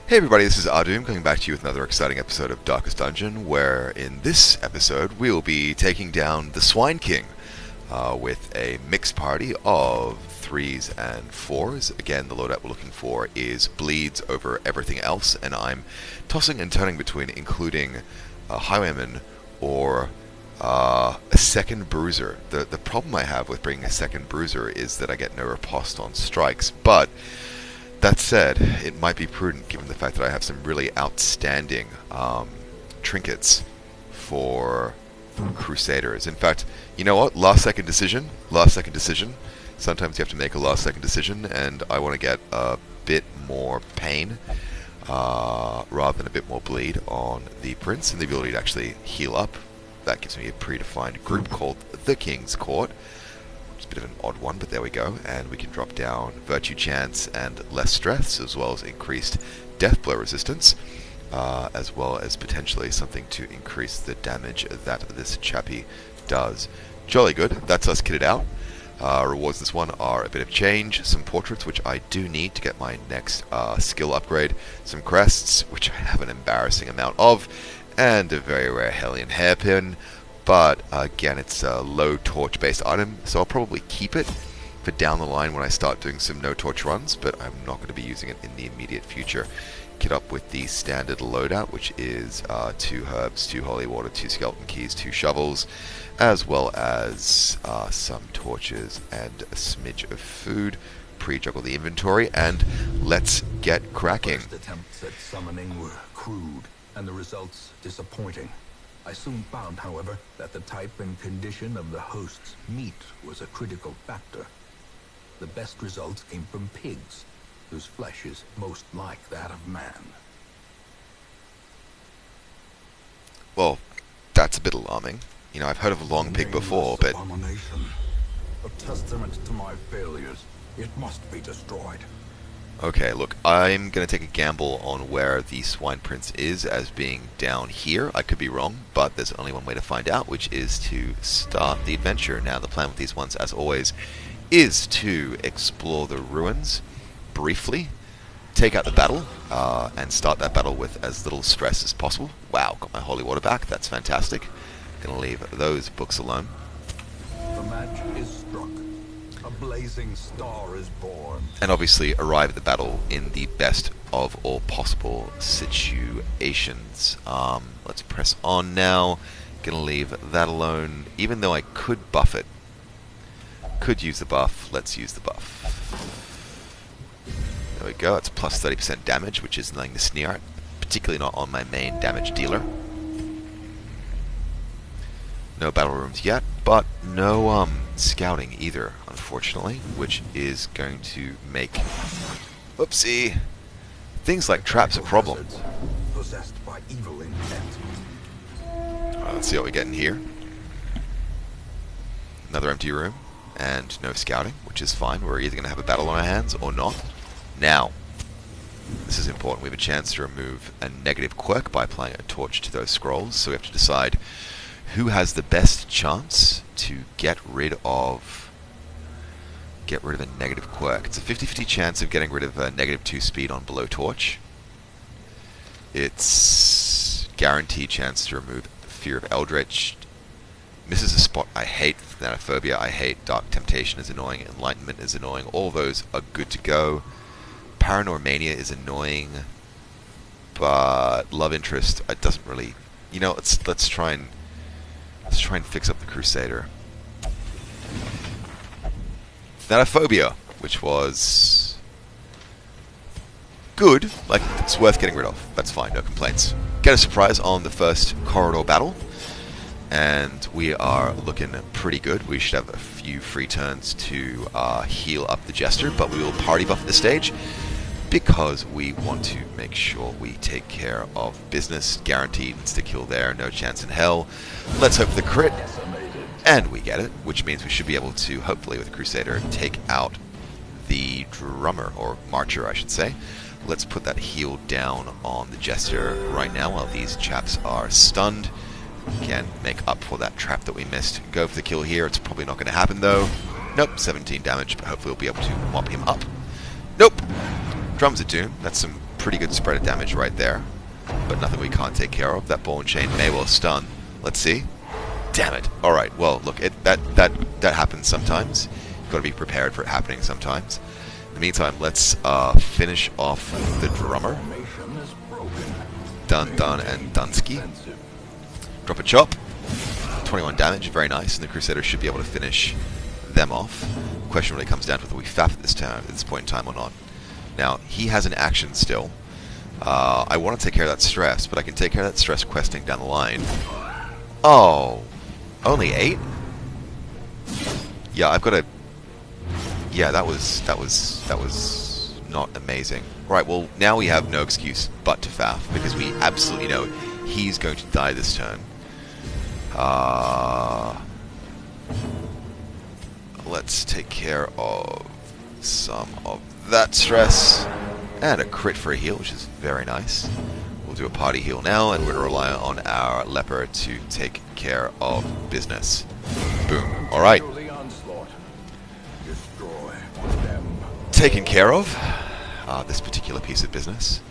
Hey everybody, this is Ahdoom coming back to you with another exciting episode of Darkest Dungeon, where in this episode we'll be taking down the Swine King with a mixed party of 3s and 4s. Again, the loadout we're looking for is bleeds over everything else, and I'm tossing and turning between including a Highwayman or a second bruiser. The problem I have with bringing a second bruiser is that I get no riposte on strikes, but that said, it might be prudent given the fact that I have some really outstanding trinkets for Crusaders. In fact, you know what? Last second decision. Sometimes you have to make a last second decision, and I want to get a bit more pain rather than a bit more bleed on the Prince, and the ability to actually heal up. That gives me a predefined group called the King's Court. It's a bit of an odd one, but there we go. And we can drop down Virtue Chance and less stress, as well as increased death blow resistance, as well as potentially something to increase the damage that this chappie does. Jolly good. That's us kitted out. Rewards this one are a bit of change, some portraits, which I do need to get my next skill upgrade, some crests, which I have an embarrassing amount of, and a very rare Hellion hairpin. But again, it's a low torch based item, so I'll probably keep it for down the line when I start doing some no torch runs, but I'm not going to be using it in the immediate future. Kit up with the standard loadout, which is 2 herbs, 2 holy water, 2 skeleton keys, 2 shovels, as well as some torches and a smidge of food. Pre-juggle the inventory, and let's get cracking. First attempts at summoning were crude, and the results disappointing. I soon found, however, that the type and condition of the host's meat was a critical factor. The best results came from pigs, whose flesh is most like that of man. Well, that's a bit alarming. You know, I've heard of a long pig before, but Abomination. A testament to my failures. It must be destroyed. okay, look, I'm going to take a gamble on where the Swine Prince is as being down here. I could be wrong, but there's only one way to find out, which is to start the adventure. Now, the plan with these ones, as always, is to explore the ruins briefly, take out the battle, and start that battle with as little stress as possible. Wow, got my holy water back. That's fantastic. Gonna leave those books alone. The match is struck. A blazing star is born. And obviously arrive at the battle in the best of all possible situations. Let's press on now. Gonna leave that alone, even though I could buff it. Could use the buff. Let's use the buff. There we go. It's plus 30% damage, which is nothing to sneer at, particularly not on my main damage dealer. No battle rooms yet, but no scouting either, unfortunately, which is going to make, whoopsie, things like traps a problem. Possessed by evil intent. Let's see what we get in here. Another empty room, and no scouting, which is fine. We're either going to have a battle on our hands or not. Now, this is important. We have a chance to remove a negative quirk by applying a torch to those scrolls, so we have to decide who has the best chance to get rid of a negative quirk. It's a 50-50 chance of getting rid of a -2 speed on below torch. It's guaranteed chance to remove fear of Eldritch. Misses a spot. I hate Thanatophobia. I hate Dark Temptation is annoying. Enlightenment is annoying. All those are good to go. Paranormania is annoying, but Love Interest, it doesn't really. You know, let's try and fix up the Crusader. Thanatophobia, which was good, like it's worth getting rid of. That's fine, no complaints. Get a surprise on the first corridor battle, and we are looking pretty good. We should have a few free turns to heal up the Jester, but we will party buff at this stage because we want to make sure we take care of business. Guaranteed insta-kill there, no chance in hell. Let's hope for the crit, and we get it, which means we should be able to, hopefully with the Crusader, take out the Drummer, or Marcher I should say. Let's put that heal down on the Jester right now while these chaps are stunned. Again, make up for that trap that we missed. Go for the kill here. It's probably not going to happen though. Nope, 17 damage, but hopefully we'll be able to mop him up. Nope! Drums of Doom. That's some pretty good spread of damage right there, but nothing we can't take care of. That ball and chain may well stun. Let's see. Damn it. Alright, well, look, that happens sometimes. You've got to be prepared for it happening sometimes. In the meantime, let's finish off the drummer. Dun Dun and Dunsky. Drop a chop. 21 damage, very nice, and the Crusader should be able to finish them off. The question really comes down to whether we faff at this point in time or not. Now, he has an action still. I want to take care of that stress, but I can take care of that stress questing down the line. Oh, only 8? Yeah, I've got to... Yeah, that was not amazing. Right, well, now we have no excuse but to faff, because we absolutely know he's going to die this turn. Let's take care of some of that stress. And a crit for a heal, which is very nice. We'll do a party heal now, and we're going to rely on our leper to take care of business. Boom. Alright. Taken care of. This particular piece of business.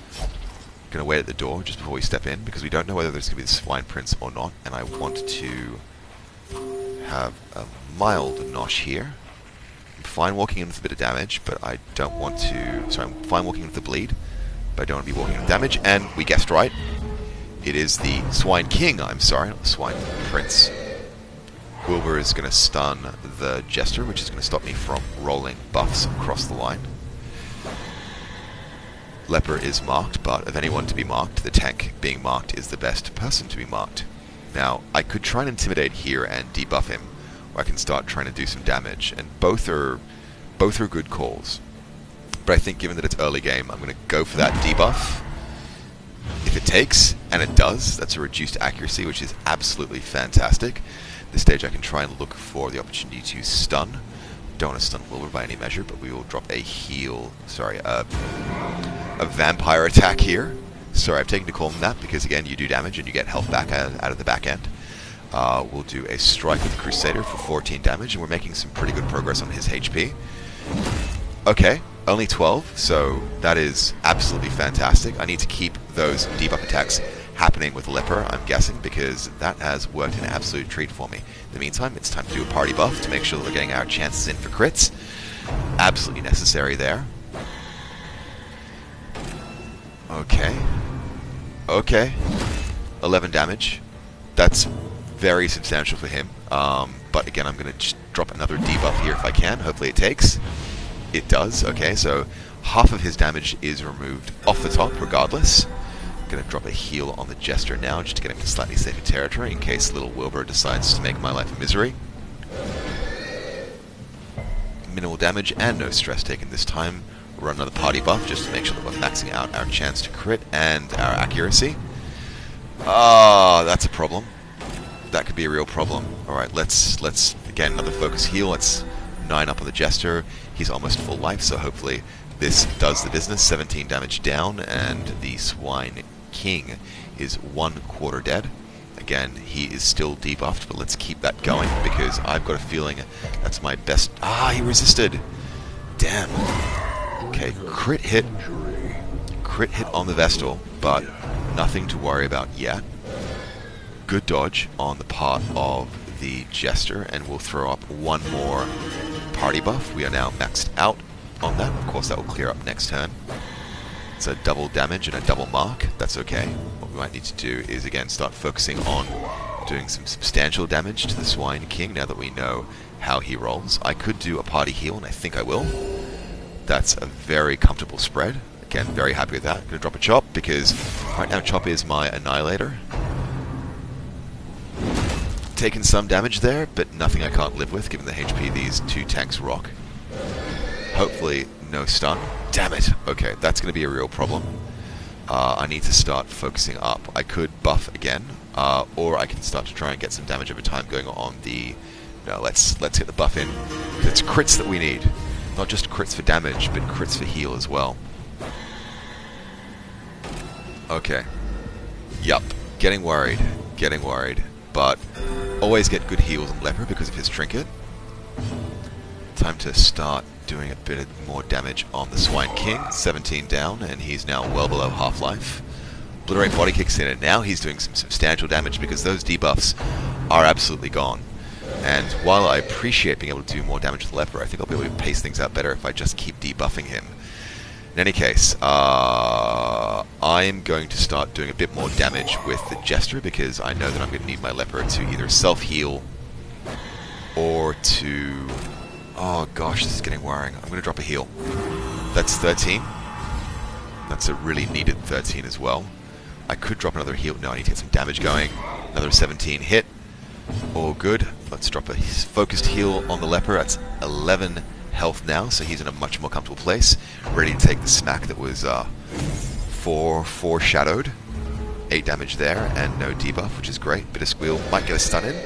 Going to wait at the door just before we step in, because we don't know whether there's going to be the Swine Prince or not, and I want to have a mild nosh here. I'm fine walking in with a bit of damage, but I don't want to... Sorry, I'm fine walking in with the bleed, but I don't want to be walking in with damage, and we guessed right. It is the Swine King, I'm sorry, not the Swine Prince. Wilbur is going to stun the Jester, which is going to stop me from rolling buffs across the line. Leper is marked, but of anyone to be marked, the tank being marked is the best person to be marked. Now, I could try and intimidate here and debuff him, or I can start trying to do some damage, and both are good calls. But I think given that it's early game, I'm going to go for that debuff. If it takes, and it does, that's a reduced accuracy, which is absolutely fantastic. At this stage I can try and look for the opportunity to stun. Don't want to stun Wilbur by any measure, but we will drop a heal, sorry, a vampire attack here. Sorry, I've taken to call him that, because again, you do damage and you get health back out of the back end. We'll do a strike with the Crusader for 14 damage, and we're making some pretty good progress on his HP. Okay, only 12, so that is absolutely fantastic. I need to keep those debuff attacks happening with Leper, I'm guessing, because that has worked an absolute treat for me. In the meantime, it's time to do a party buff to make sure that we're getting our chances in for crits. Absolutely necessary there. Okay. Okay. 11 damage. That's very substantial for him. But again, I'm going to just drop another debuff here if I can. Hopefully it takes. It does. Okay, so half of his damage is removed off the top regardless. I'm going to drop a heal on the Jester now just to get him to slightly safer territory in case little Wilbur decides to make my life a misery. Minimal damage and no stress taken this time. Run another party buff just to make sure that we're maxing out our chance to crit and our accuracy. Ah, that's a problem. That could be a real problem. Alright, let's again, another focus heal. Let's 9 up on the Jester. He's almost full life, so hopefully this does the business. 17 damage down, and the Swine King is 1/4 dead. Again, he is still debuffed, but let's keep that going, because I've got a feeling that's my best... Ah, he resisted! Damn. Okay, crit hit. Crit hit on the Vestal, but nothing to worry about yet. Good dodge on the part of the Jester, and we'll throw up one more party buff. We are now maxed out on that. Of course, that will clear up next turn. It's a double damage and a double mark. That's okay. What we might need to do is, again, start focusing on doing some substantial damage to the Swine King now that we know how he rolls. I could do a party heal, and I think I will. That's a very comfortable spread. Again, very happy with that. I'm going to drop a Chop, because right now Chop is my Annihilator. Taken some damage there, but nothing I can't live with, given the HP these two tanks rock. Hopefully, no stun. Damn it! Okay, that's going to be a real problem. I need to start focusing up. I could buff again, or I can start to try and get some damage over time going on the... No, let's get the buff in. It's crits that we need. Not just crits for damage, but crits for heal as well. Okay. Yup. Getting worried. Getting worried. But always get good heals on Leper because of his trinket. Time to start doing a bit more damage on the Swine King. 17 down, and he's now well below half-life. Obliterate body kicks in, and now he's doing some substantial damage because those debuffs are absolutely gone. And while I appreciate being able to do more damage with the leper, I think I'll be able to pace things out better if I just keep debuffing him. In any case, I'm going to start doing a bit more damage with the Jester because I know that I'm going to need my leper to either self-heal or to... Oh gosh, this is getting worrying. I'm going to drop a heal. That's 13. That's a really needed 13 as well. I could drop another heal. No, I need to get some damage going. Another 17 hit. All good. Let's drop a focused heal on the leper. That's 11 health now, so he's in a much more comfortable place. Ready to take the smack that was foreshadowed. 8 damage there, and no debuff, which is great. Bit of squeal. Might get a stun in.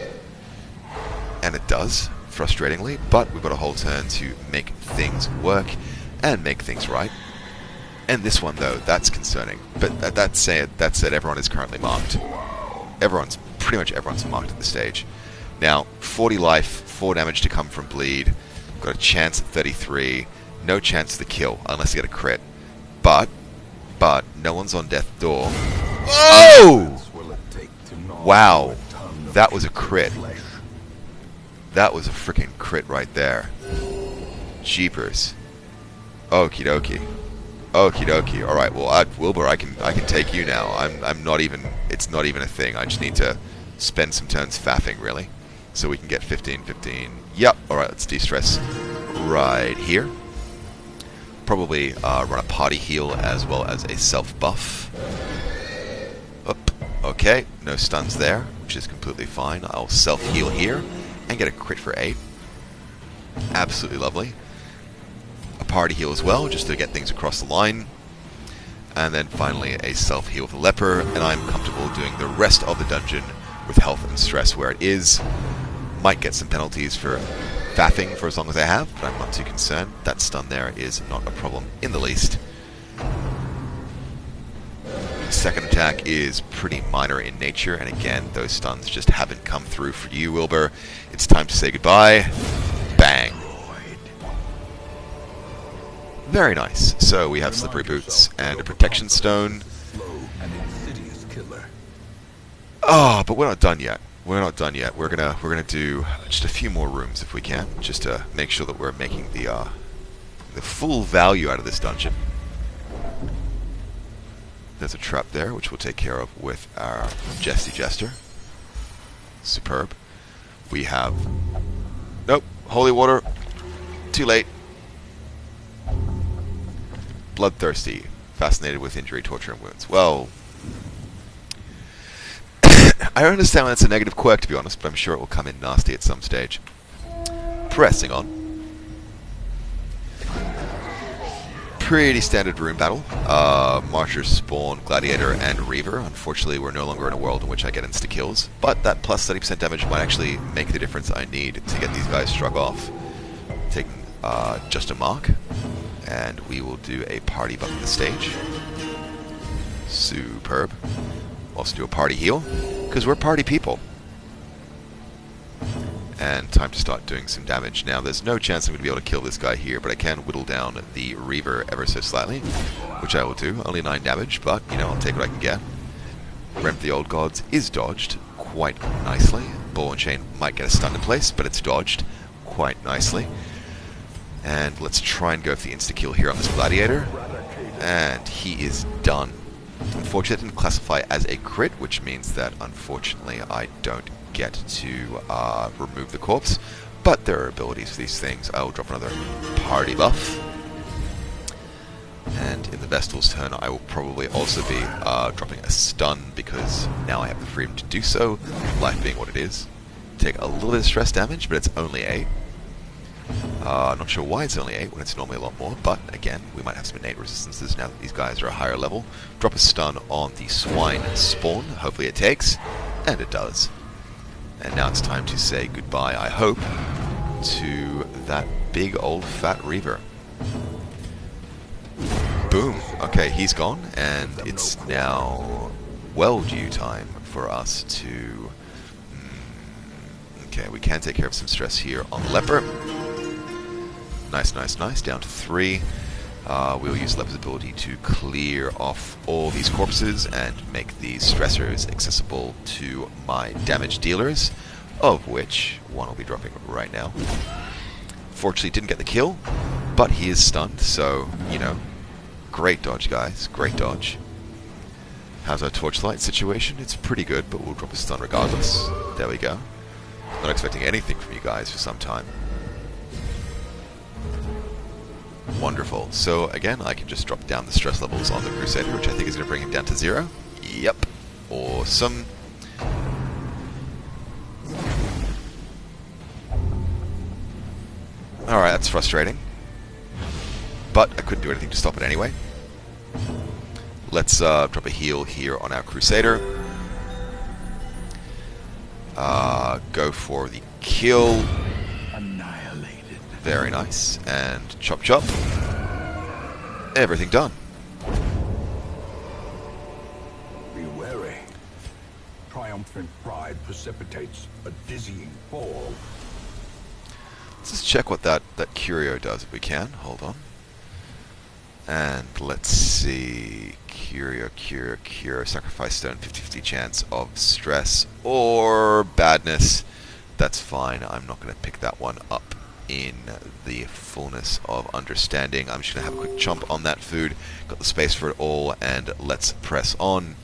And it does, frustratingly, but we've got a whole turn to make things work and make things right. And this one, though, that's concerning. But that said, everyone is currently marked. Pretty much everyone's marked at this stage. Now, 40 life, 4 damage to come from bleed. Got a chance at 33. No chance to kill, unless you get a crit. But, no one's on death's door. Oh! Wow. That was a crit. That was a freaking crit right there. Jeepers. Okie dokie. Okie dokie. Alright, well, Wilbur, I can take you now. I'm not even... It's not even a thing. I just need to spend some turns faffing, really. So we can get 15, 15. Yep. Alright, let's de-stress right here. Probably run a party heal as well as a self-buff. Up. Okay, no stuns there, which is completely fine. I'll self-heal here and get a crit for 8. Absolutely lovely. A party heal as well, just to get things across the line. And then finally a self-heal with the leper, and I'm comfortable doing the rest of the dungeon with health and stress where it is. Might get some penalties for faffing for as long as I have, but I'm not too concerned. That stun there is not a problem in the least. Second attack is pretty minor in nature, and again, those stuns just haven't come through for you, Wilbur. It's time to say goodbye. Bang. Very nice. So we have slippery boots and a protection stone. Oh, but we're not done yet. We're not done yet. We're gonna do just a few more rooms if we can, just to make sure that we're making the full value out of this dungeon. There's a trap there, which we'll take care of with our Jester. Superb. We have... Nope. Holy water. Too late. Bloodthirsty. Fascinated with injury, torture, and wounds. Well... I don't understand why that's a negative quirk, to be honest, but I'm sure it will come in nasty at some stage. Pressing on. Pretty standard room battle. Marcher, Spawn, Gladiator, and Reaver. Unfortunately, we're no longer in a world in which I get insta-kills, but that plus 30% damage might actually make the difference I need to get these guys struck off. Taking just a mark, and we will do a party buff on the stage. Superb. Also do a party heal, because we're party people. And time to start doing some damage. Now, there's no chance I'm going to be able to kill this guy here, but I can whittle down the Reaver ever so slightly, which I will do. Only 9 damage, but, you know, I'll take what I can get. Remp the Old Gods is dodged quite nicely. Ball and Chain might get a stun in place, but it's dodged quite nicely. And let's try and go for the insta-kill here on this Gladiator. And he is done. Unfortunately, it didn't classify as a crit, which means that, unfortunately, I don't get to remove the corpse. But there are abilities for these things. I will drop another party buff. And in the Vestal's turn, I will probably also be dropping a stun, because now I have the freedom to do so, life being what it is. Take a little bit of stress damage, but it's only 8. Not sure why it's only 8 when it's normally a lot more, but again, we might have some innate resistances now that these guys are a higher level. Drop a stun on the Swine Spawn, hopefully it takes, and it does. And now it's time to say goodbye, I hope, to that big old fat Reaver. Boom. Okay, he's gone, and it's now well due time for us to... Okay, we can take care of some stress here on the Leper. Nice, nice, nice. Down to 3. We'll use Leper's ability to clear off all these corpses and make these stressors accessible to my damage dealers, of which one will be dropping right now. Fortunately, didn't get the kill, but he is stunned, so, you know, great dodge, guys. Great dodge. How's our torchlight situation? It's pretty good, but we'll drop a stun regardless. There we go. Not expecting anything from you guys for some time. Wonderful. So again, I can just drop down the stress levels on the Crusader, which I think is going to bring him down to 0. Yep. Awesome. Alright, that's frustrating. But I couldn't do anything to stop it anyway. Let's drop a heal here on our Crusader. Go for the kill. Annihilated. Very nice. And chop chop. Everything done. Be wary. Triumphant pride precipitates a dizzying fall. Let's just check what that Curio does if we can. Hold on. And let's see. Curio. Sacrifice stone, 50-50 chance of stress or badness. That's fine. I'm not going to pick that one up in the fullness of understanding. I'm just going to have a quick chomp on that food. Got the space for it all, and let's press on.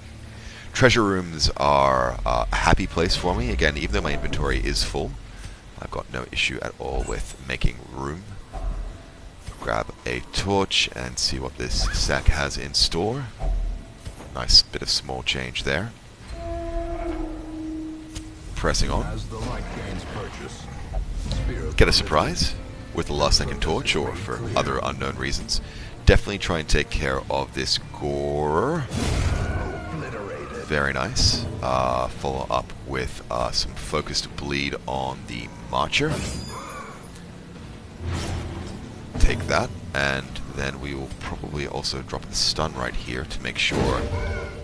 Treasure rooms are a happy place for me. Again, even though my inventory is full, I've got no issue at all with making room. Grab a torch and see what this sack has in store. Nice bit of small change there. Pressing on. As the light gains purchase, Get a surprise with the last second torch or for other unknown reasons. Definitely try and take care of this gore. Very nice. Follow up with some focused bleed on the Marcher. Take that, and then we will probably also drop the stun right here to make sure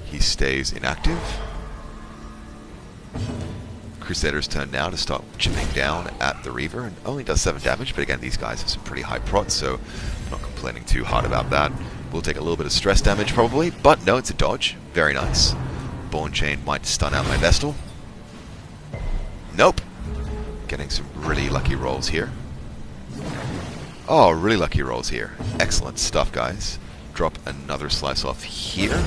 he stays inactive. Crusader's turn now to start chipping down at the Reaver, and only does 7 damage, but again, these guys have some pretty high prots, so I'm not complaining too hard about that. We'll take a little bit of stress damage probably, but no, it's a dodge. Very nice. Born Chain might stun out my Vestal. Nope. Getting some really lucky rolls here. Oh, really lucky rolls here. Excellent stuff, guys. Drop another slice off here.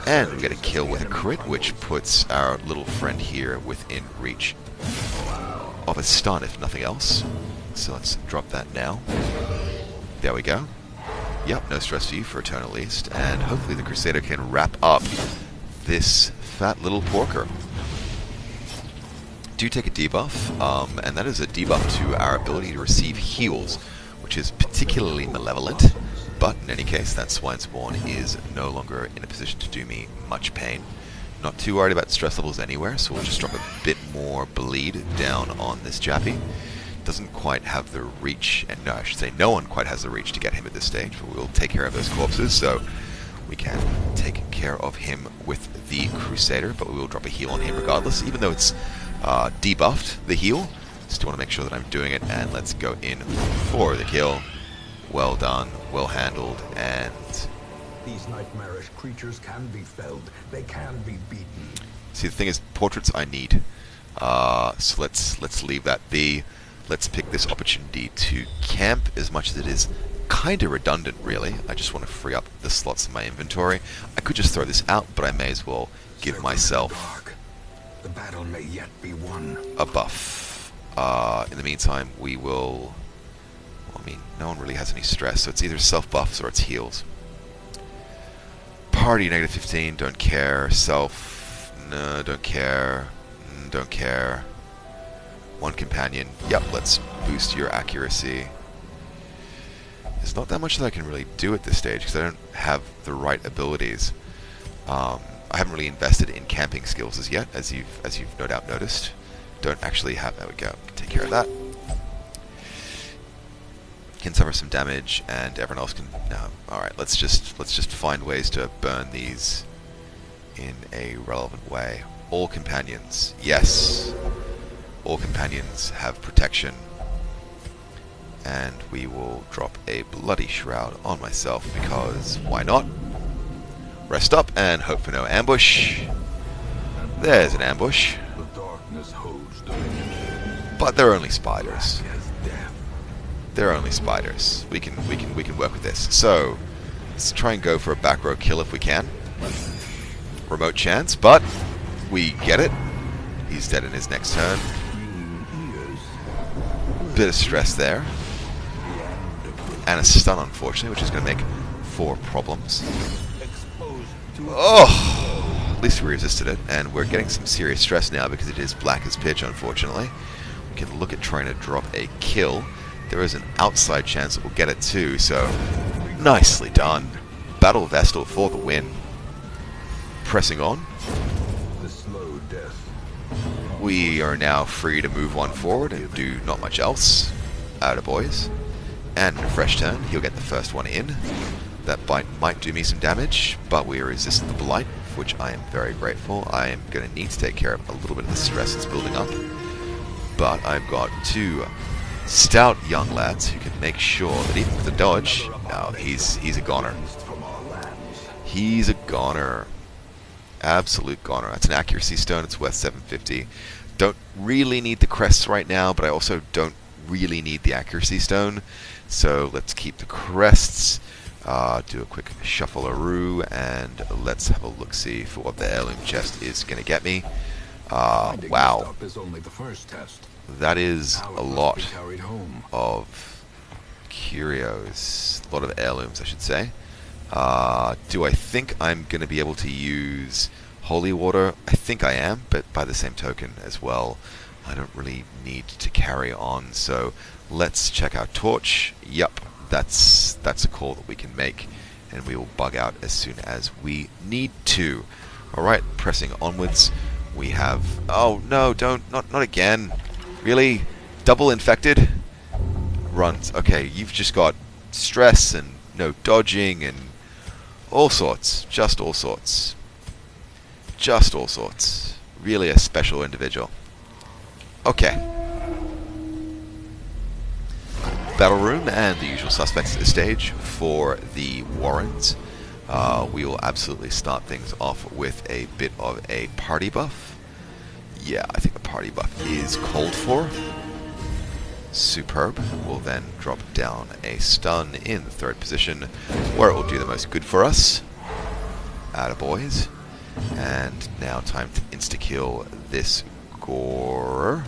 And we get a kill with a crit, which puts our little friend here within reach of a stun, if nothing else. So let's drop that now. There we go. Yep, no stress for you for a turn at least. And hopefully the Crusader can wrap up this fat little porker. Do take a debuff, and that is a debuff to our ability to receive heals, which is particularly malevolent, but in any case, that Swine Spawn is no longer in a position to do me much pain. Not too worried about stress levels anywhere, so we'll just drop a bit more bleed down on this Jappy. Doesn't quite have the reach, and no, I should say no one quite has the reach to get him at this stage, but we'll take care of those corpses, so we can take care of him with the Crusader, but we will drop a heal on him regardless, even though it's debuffed, the heal. Still want to make sure that I'm doing it, and let's go in for the kill. Well done, well handled, and these nightmarish creatures can be felled. They can be beaten. see, the thing is, portraits I need. So let's leave that be. Let's pick this opportunity to camp, as much as it is kind of redundant, really. I just want to free up the slots in my inventory. I could just throw this out, but I may as well give myself the battle may yet be won. A buff. In the meantime, we will... Well, I mean, no one really has any stress, so it's either self-buffs or it's heals. Party, negative 15, don't care. Self, no, don't care. Don't care. One companion, yep, let's boost your accuracy. There's not that much that I can really do at this stage, because I don't have the right abilities. I haven't really invested in camping skills as yet, as you've no doubt noticed. Don't actually have... There we go. Take care of that. Can suffer some damage, and everyone else can... No. Alright, let's just find ways to burn these in a relevant way. All companions. Yes. All companions have protection. And we will drop a bloody shroud on myself because why not? Rest up and hope for no ambush. There's an ambush. The darkness holds dominion. But they're only spiders. Black as death. They're only spiders. We can work with this. So let's try and go for a back row kill if we can. Remote chance, but we get it. He's dead in his next turn. Bit of stress there. And a stun, unfortunately, which is going to make 4 problems. Oh! At least we resisted it, and we're getting some serious stress now because it is black as pitch, unfortunately. We can look at trying to drop a kill. There is an outside chance that we'll get it too, so nicely done. Battle Vestal for the win. Pressing on. The slow death. We are now free to move one forward and do not much else. Outer boys. And in a fresh turn, he'll get the first one in. That bite might do me some damage, but we are resistant to the blight, for which I am very grateful. I am going to need to take care of a little bit of the stress that's building up. But I've got 2 stout young lads who can make sure that even with the dodge, no, he's a goner. He's a goner. Absolute goner. That's an accuracy stone. It's worth 750. Don't really need the crests right now, but I also don't really need the accuracy stone. So let's keep the crests. Do a quick shuffle-a-roo, and let's have a look-see for what the heirloom chest is going to get me. Wow. That is a lot of curios. A lot of heirlooms, I should say. Do I think I'm going to be able to use holy water? I think I am, but by the same token as well, I don't really need to carry on. So let's check our torch. Yup, that's a call that we can make, and we will bug out as soon as we need to. Alright, pressing onwards. We have... Oh, no, not again. Really? Double infected? Runs. Okay, you've just got stress and no dodging and all sorts. Just all sorts. Just all sorts. Really a special individual. Okay. Battle room and the usual suspects at this stage for the Warrens. We will absolutely start things off with a bit of a party buff. Yeah, I think the party buff is called for. Superb. We'll then drop down a stun in the 3rd position, where it will do the most good for us. Attaboys. And now time to insta-kill this Gore.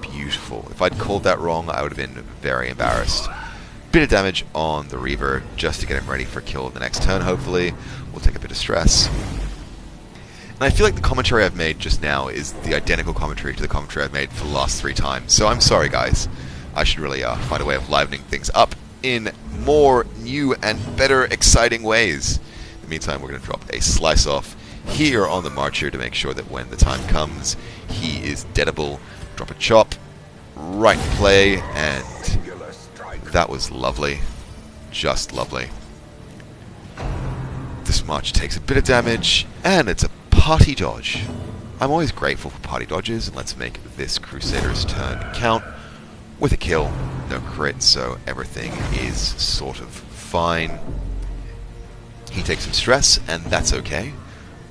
Beautiful. If I'd called that wrong, I would have been very embarrassed. Bit of damage on the Reaver, just to get him ready for kill the next turn, hopefully. We'll take a bit of stress. And I feel like the commentary I've made just now is the identical commentary to the commentary I've made for the last 3 times. So I'm sorry, guys. I should really find a way of livening things up in more new and better exciting ways. In the meantime, we're going to drop a slice off here on the Marcher to make sure that when the time comes, he is deadable. Drop a chop, right play, and that was lovely. Just lovely. This March takes a bit of damage, and it's a party dodge. I'm always grateful for party dodges, and let's make this Crusader's turn count with a kill. No crit, so everything is sort of fine. He takes some stress, and that's okay.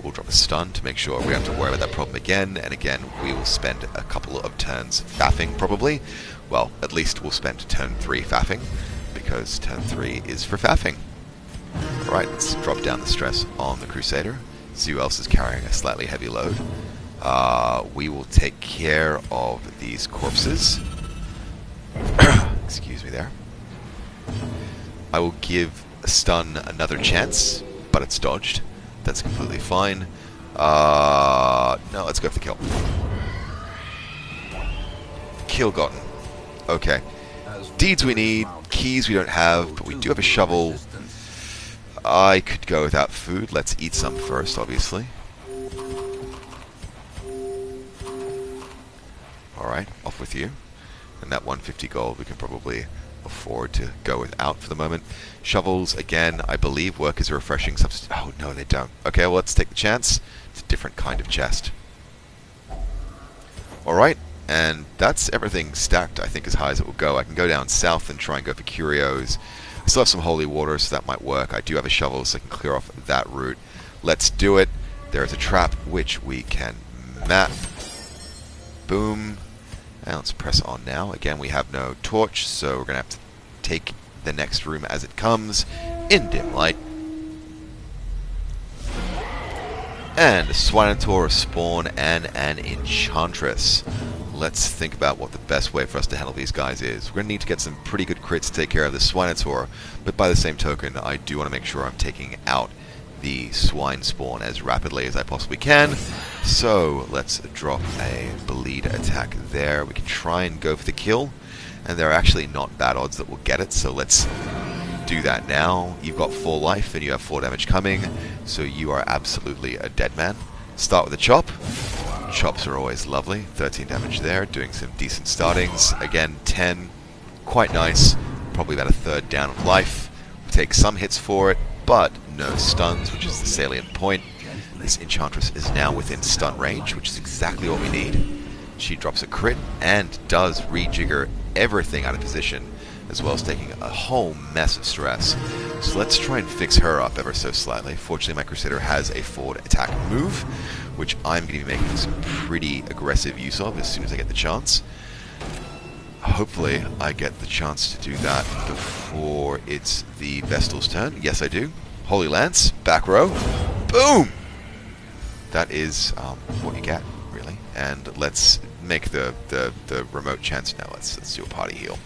We'll drop a stun to make sure we don't have to worry about that problem again, and again we will spend a couple of turns faffing, probably. Well, at least we'll spend turn 3 faffing, because turn 3 is for faffing. Alright, let's drop down the stress on the Crusader. See who else is carrying a slightly heavy load. We will take care of these corpses. Excuse me there. I will give a stun another chance, but it's dodged. That's completely fine. No, let's go for the kill. Kill gotten. Okay. Deeds we need, keys we don't have, but we do have a shovel. I could go without food. Let's eat some first, obviously. Alright, off with you. And that 150 gold we can probably afford to go without for the moment. Shovels, again, I believe work as a refreshing substitute. Oh, no, they don't. Okay, well, let's take the chance. It's a different kind of chest. Alright, And that's everything stacked, I think, as high as it will go. I can go down south and try and go for curios. I still have some holy water, so that might work. I do have a shovel, so I can clear off that route. Let's do it. There is a trap, which we can map. Boom. And let's press on now. Again, we have no torch, so we're going to have to take the next room as it comes in dim light. And a Swinator, a Spawn, and an Enchantress. Let's think about what the best way for us to handle these guys is. We're going to need to get some pretty good crits to take care of the Swinator, but by the same token, I do want to make sure I'm taking out the Swine Spawn as rapidly as I possibly can. So let's drop a bleed attack there. We can try and go for the kill, and there are actually not bad odds that we'll get it, so let's do that now. You've got 4 life and you have 4 damage coming, so you are absolutely a dead man. Start with a chop. Chops are always lovely. 13 damage there, doing some decent startings. Again, 10, quite nice. Probably about a third down of life. We take some hits for it, but no stuns, which is the salient point. This Enchantress is now within stun range, which is exactly what we need. She drops a crit and does rejigger everything out of position, as well as taking a whole mess of stress. So let's try and fix her up ever so slightly. Fortunately, my Crusader has a forward attack move, which I'm going to be making some pretty aggressive use of as soon as I get the chance. Hopefully, I get the chance to do that before it's the Vestal's turn. Yes, I do. Holy Lance, back row. Boom! That is what you get, really. And let's make the remote chance now. Let's do a party heal.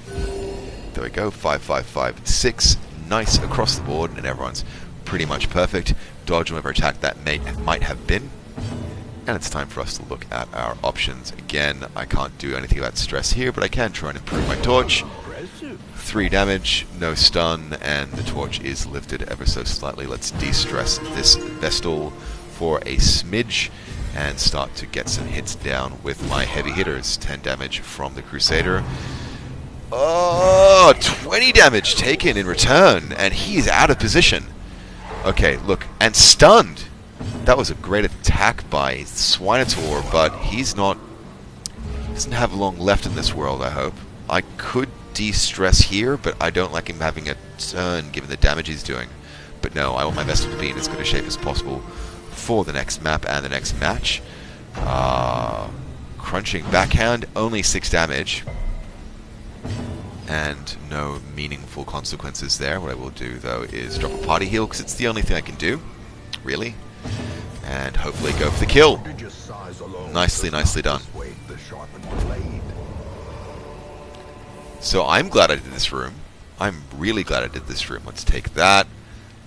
There we go, 5, 5, 5, 6. Nice across the board, and everyone's pretty much perfect. Dodge whatever attack that might have been. And it's time for us to look at our options. Again, I can't do anything about stress here, but I can try and improve my torch. 3 damage, no stun, and the torch is lifted ever so slightly. Let's de-stress this Vestal for a smidge and start to get some hits down with my heavy hitters. 10 damage from the Crusader. Oh, 20 damage taken in return, and he's out of position. Okay, look, and stunned. That was a great attack by Swinator, but he's not... doesn't have long left in this world, I hope. I could de-stress here, but I don't like him having a turn given the damage he's doing. But no, I want my Vestal to be in as good a shape as possible for the next map and the next match. Crunching backhand, only 6 damage. And no meaningful consequences there. What I will do, though, is drop a party heal, because it's the only thing I can do, really. And hopefully go for the kill. Nicely, nicely done. So I'm glad I did this room. I'm really glad I did this room. Let's take that.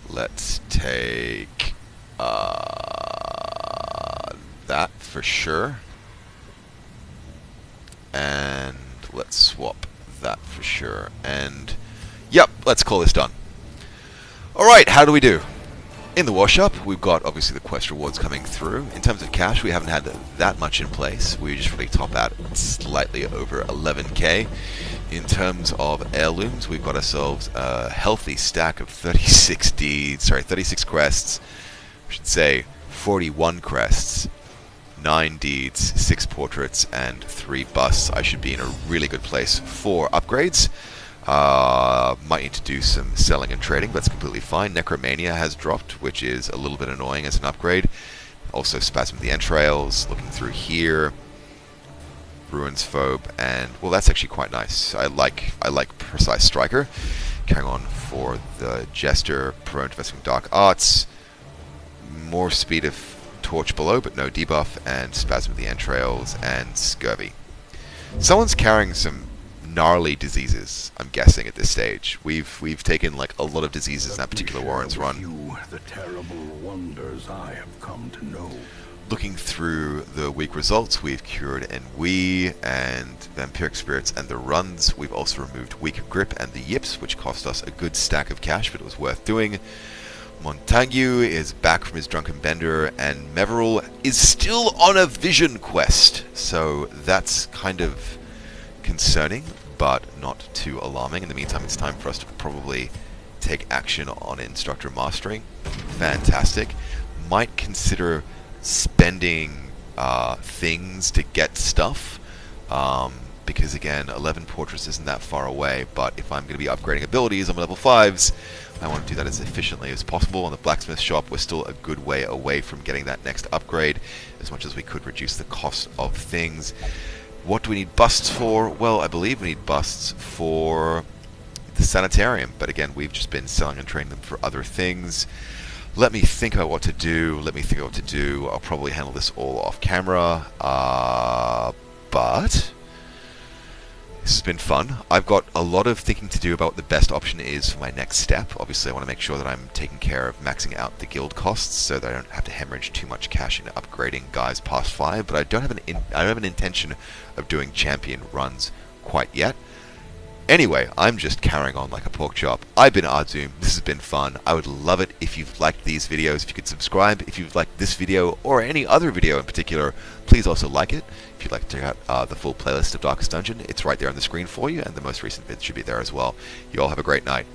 Let's take that for sure. And let's swap that for sure. And yep, let's call this done. Alright, how do we do? In the workshop, we've got obviously the quest rewards coming through. In terms of cash, we haven't had that much in place. We just really top out slightly over 11k. In terms of heirlooms, we've got ourselves a healthy stack of 36 quests. I should say 41 crests, 9 deeds, 6 portraits, and 3 busts. I should be in a really good place for upgrades. Might need to do some selling and trading, but that's completely fine. Necromania has dropped, which is a little bit annoying as an upgrade. Also Spasm of the Entrails, looking through here. Ruins Phobe, and well, that's actually quite nice. I like Precise Striker. Carrying on for the Jester, prone to investing Dark Arts. More speed of Torch below, but no debuff, and Spasm of the Entrails, and Scurvy. Someone's carrying some gnarly diseases, I'm guessing, at this stage. We've taken like a lot of diseases in that particular Warren's run. The terrible wonders I have come to know. Looking through the week results, we've cured Ennui and Vampiric Spirits and the runs. We've also removed Weak Grip and the Yips, which cost us a good stack of cash, but it was worth doing. Montague is back from his drunken bender, and Meveril is still on a vision quest. So that's kind of concerning, but not too alarming. In the meantime, it's time for us to probably take action on Instructor Mastering. Fantastic. Might consider spending things to get stuff, because again, 11 Portraits isn't that far away, but if I'm going to be upgrading abilities on level 5s, I want to do that as efficiently as possible. In the blacksmith shop, we're still a good way away from getting that next upgrade, as much as we could reduce the cost of things. What do we need busts for? Well, I believe we need busts for the sanitarium, but again, we've just been selling and trading them for other things. Let me think about what to do. I'll probably handle this all off camera, but this has been fun. I've got a lot of thinking to do about what the best option is for my next step. Obviously, I want to make sure that I'm taking care of maxing out the guild costs so that I don't have to hemorrhage too much cash into upgrading guys past 5, but I don't have an intention of doing champion runs quite yet. Anyway, I'm just carrying on like a pork chop. I've been Ahdoom. This has been fun. I would love it if you've liked these videos. If you could subscribe. If you've liked this video or any other video in particular, please also like it. If you'd like to check out the full playlist of Darkest Dungeon, it's right there on the screen for you, and the most recent vids should be there as well. You all have a great night.